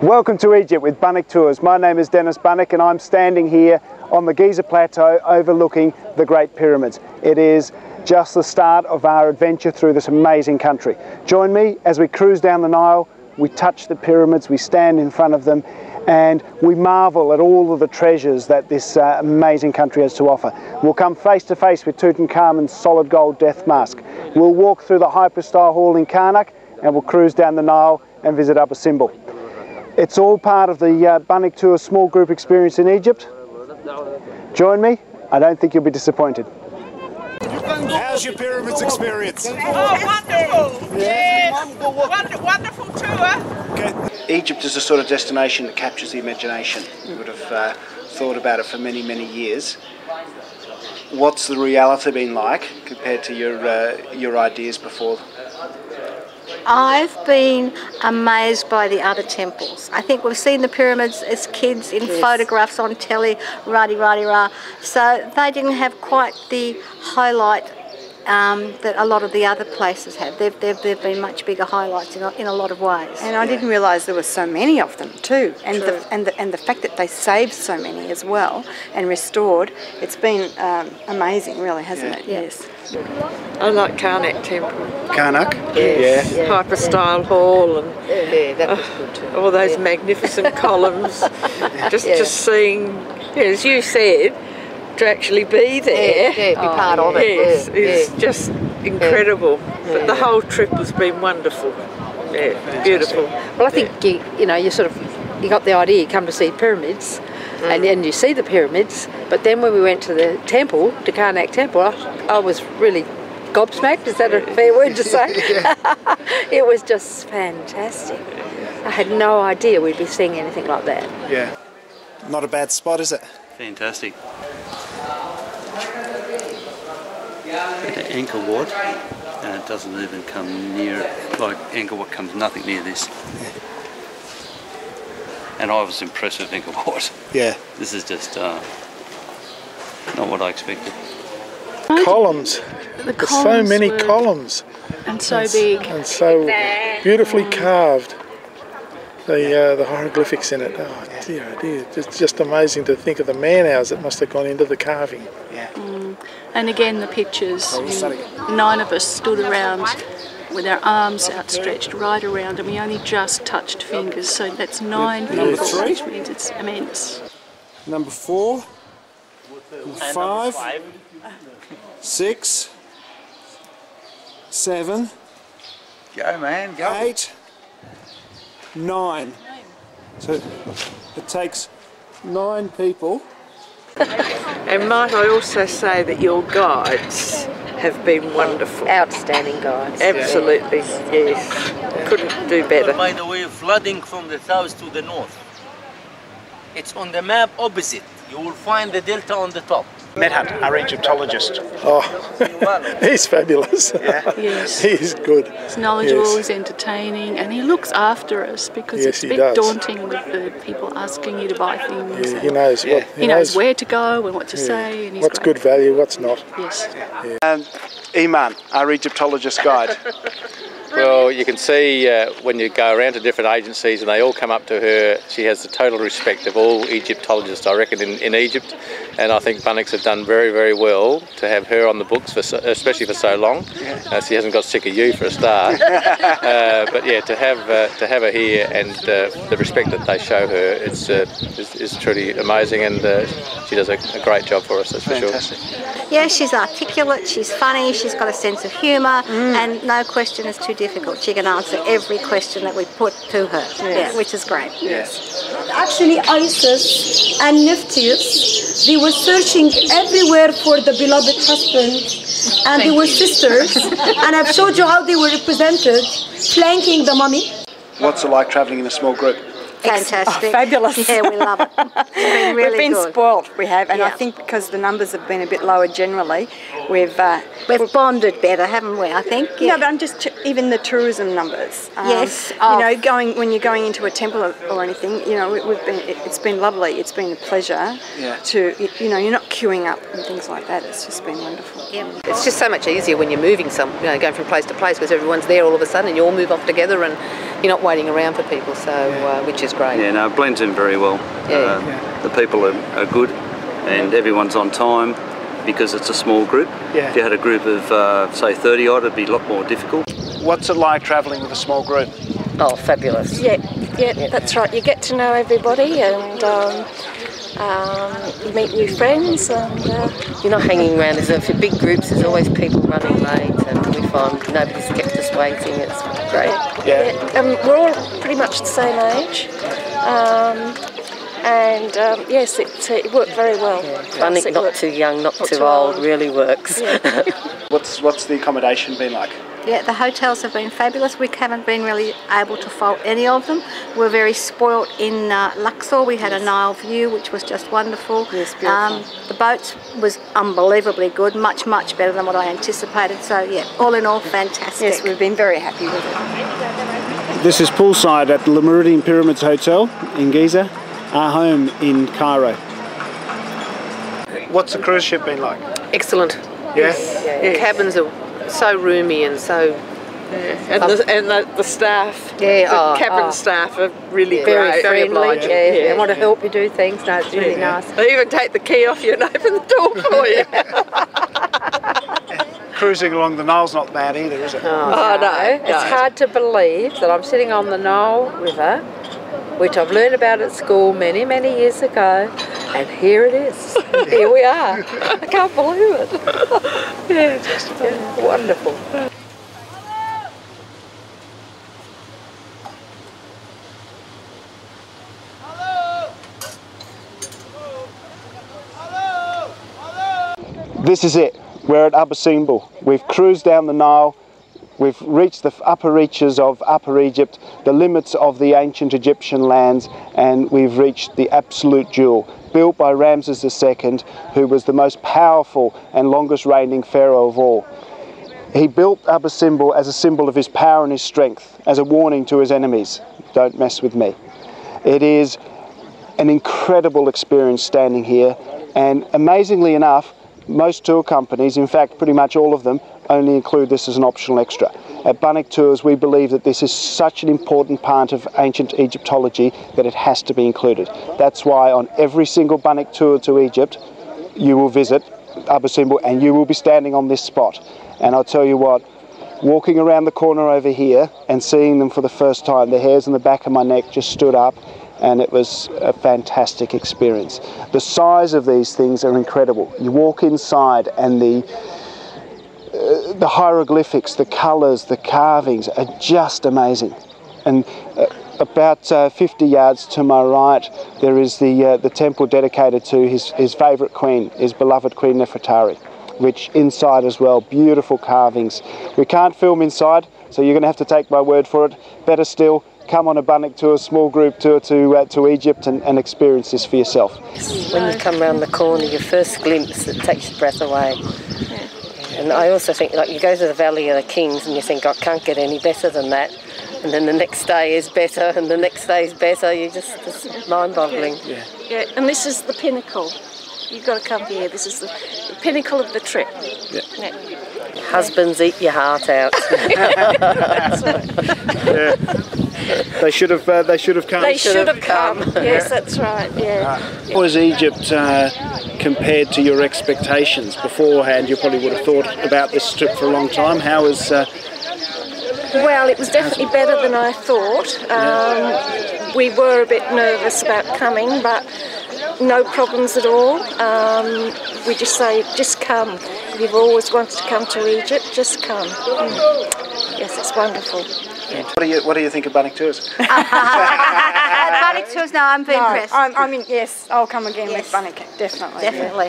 Welcome to Egypt with Bunnik Tours. My name is Dennis Bunnik and I'm standing here on the Giza Plateau overlooking the Great Pyramids. It is just the start of our adventure through this amazing country. Join me as we cruise down the Nile, we touch the pyramids, we stand in front of them and we marvel at all of the treasures that this amazing country has to offer. We'll come face to face with Tutankhamun's solid gold death mask. We'll walk through the hypostyle hall in Karnak and we'll cruise down the Nile and visit Upper Simbel. It's all part of the Bunnik Tours small group experience in Egypt. Join me, I don't think you'll be disappointed. How's your pyramids experience? Oh, wonderful! Yes, wonderful tour. Okay. Egypt is the sort of destination that captures the imagination. You would have thought about it for many, many years. What's the reality been like compared to your ideas before? I've been amazed by the other temples. I think we've seen the pyramids as kids in photographs on telly, rah-de-rah-de-rah. So they didn't have quite the highlight that a lot of the other places have. They've been much bigger highlights in a lot of ways. And I didn't realise there were so many of them too. And the fact that they saved so many as well and restored, it's been amazing really, hasn't it? Yes. I like Karnak Temple. Karnak? Yes. Yeah. Hypostyle Hall and that was good too. all those magnificent columns. Just seeing, as you said, to actually be there. Be part of it. Yes, it's just incredible. But the whole trip has been wonderful. Yeah, beautiful. Well, I think you got the idea. You come to see pyramids, and you see the pyramids. But then when we went to the temple, to Karnak Temple, I was really gobsmacked. Is that a fair word to say? It was just fantastic. I had no idea we'd be seeing anything like that. Yeah. Not a bad spot, is it? Fantastic. The Angkor Wat doesn't even come near, like Angkor Wat comes nothing near this. And I was impressed with Angkor Wat. Yeah. This is just not what I expected. Columns. There's so many columns. And so big. And so beautifully carved. The hieroglyphics in it. Oh dear, dear. It's just amazing to think of the man-hours that must have gone into the carving. Yeah. And again the pictures. 9 of us stood around with our arms outstretched right around and we only just touched fingers, so that's 9 people, Number 3? which means it's immense. Number 4, 5, 6, 7, Go man, go. 8, 9. So it takes 9 people. And might I also say that your guides have been wonderful. Outstanding guides. Absolutely, yes. Couldn't do better. By the way, flooding from the south to the north. It's on the map opposite. You will find the delta on the top. Medhat, our Egyptologist. Oh, he's fabulous. Yeah. Yes. He's good. He's knowledgeable, he's entertaining, and he looks after us because Yes, it's a he bit does. daunting with the people asking you to buy things. Yeah, he knows what He knows where to go and what to say. And he's what's great. good value, what's not. Yes. Iman, our Egyptologist guide. Well, you can see when you go around to different agencies and they all come up to her, she has the total respect of all Egyptologists, I reckon, in Egypt. And I think Bunniks have done very, very well to have her on the books, especially for so long. She hasn't got sick of you for a start. But yeah, to have her here and the respect that they show her, is truly amazing, and she does a great job for us, that's for sure. Yeah, she's articulate, she's funny, she's got a sense of humour, and no question is too difficult. She can answer every question that we put to her, which is great. Yes. Actually, Isis and Nephthys, they were searching everywhere for the beloved husband, and they were sisters, and I've showed you how they were represented, flanking the mummy. What's it like travelling in a small group? Fantastic. Oh, fabulous. Yeah, we love it. It's been really We've been good. spoilt, we have, and I think because the numbers have been a bit lower generally, we've bonded better, haven't we? I think. Yeah. No, but I'm just even the tourism numbers. Yes. You know, when you're going into a temple or anything, you know, it's been lovely. It's been a pleasure. Yeah. You know, you're not queuing up and things like that. It's just been wonderful. Yeah. It's just so much easier when you're moving going from place to place, because everyone's there all of a sudden and you all move off together, and you're not waiting around for people, so which is great. Yeah, no, it blends in very well. The people are good, and everyone's on time because it's a small group. Yeah. If you had a group of say 30 odd, it'd be a lot more difficult. What's it like travelling with a small group? Oh, fabulous. Yeah, that's right. You get to know everybody, and you meet new friends, and you're not hanging around. For big groups, there's always people running late, and we find nobody's kept us waiting. It's great. We're all pretty much the same age, and yes, it worked very well. Bunnik, not too young, not too old, really works. Yeah. What's the accommodation been like? Yeah, the hotels have been fabulous. We haven't been really able to fault any of them. We're very spoilt in Luxor. We had a Nile view, which was just wonderful. Yes, beautiful. The boats was unbelievably good, much better than what I anticipated. So yeah, all in all, fantastic. Yes, we've been very happy with it. This is poolside at the Meridian Pyramids Hotel in Giza, our home in Cairo. What's the cruise ship been like? Excellent. Yes. The cabins are so roomy and so... And the staff, the cabin staff are really very great. very obliging. They want to help you do things. No, it's really nice. They even take the key off you and open the door for you. Cruising along the Nile's not bad either, is it? Oh, no. It's hard to believe that I'm sitting on the Nile River, which I've learned about at school many years ago, and here it is. Here we are. I can't believe it. Yeah, wonderful. This is it. We're at Upper Simbel. We've cruised down the Nile. We've reached the upper reaches of Upper Egypt, the limits of the ancient Egyptian lands, and we've reached the absolute jewel, built by Ramses II, who was the most powerful and longest reigning pharaoh of all. He built Upper Simbel as a symbol of his power and his strength, as a warning to his enemies, don't mess with me. It is an incredible experience standing here, and amazingly enough, most tour companies, in fact pretty much all of them, only include this as an optional extra. At Bunnik Tours we believe that this is such an important part of ancient Egyptology that it has to be included. That's why on every single Bunnik tour to Egypt you will visit Upper Simbel and you will be standing on this spot. And I'll tell you what, walking around the corner over here and seeing them for the first time, the hairs on the back of my neck just stood up, and it was a fantastic experience. The size of these things are incredible. You walk inside and the hieroglyphics, the colours, the carvings are just amazing. And about 50 yards to my right there is the temple dedicated to his favourite queen, his beloved Queen Nefertari, which inside as well, beautiful carvings. We can't film inside, so you're going to have to take my word for it. Better still, come on a Bunnik tour, small group tour to Egypt and experience this for yourself. When you come round the corner, your first glimpse, it takes your breath away. And I also think, like, you go to the Valley of the Kings and you think, I can't get any better than that. And then the next day is better, and the next day is better. It's mind-boggling. Yeah, and this is the pinnacle. You've got to come here. This is the pinnacle of the trip. Yeah. Husbands, eat your heart out. That's right. They should have come. They should have come. Yes, that's right. Yeah. How was Egypt compared to your expectations beforehand? You probably would have thought about this trip for a long time. How was? Well, it was definitely better than I thought. We were a bit nervous about coming, but no problems at all. We just say, just come. If you've always wanted to come to Egypt, just come. Yes, it's wonderful. What do you think of Bunnik Tours? Bunnik Tours, no, I'm very impressed. I mean, yes, I'll come again with Bunnik, definitely. Definitely.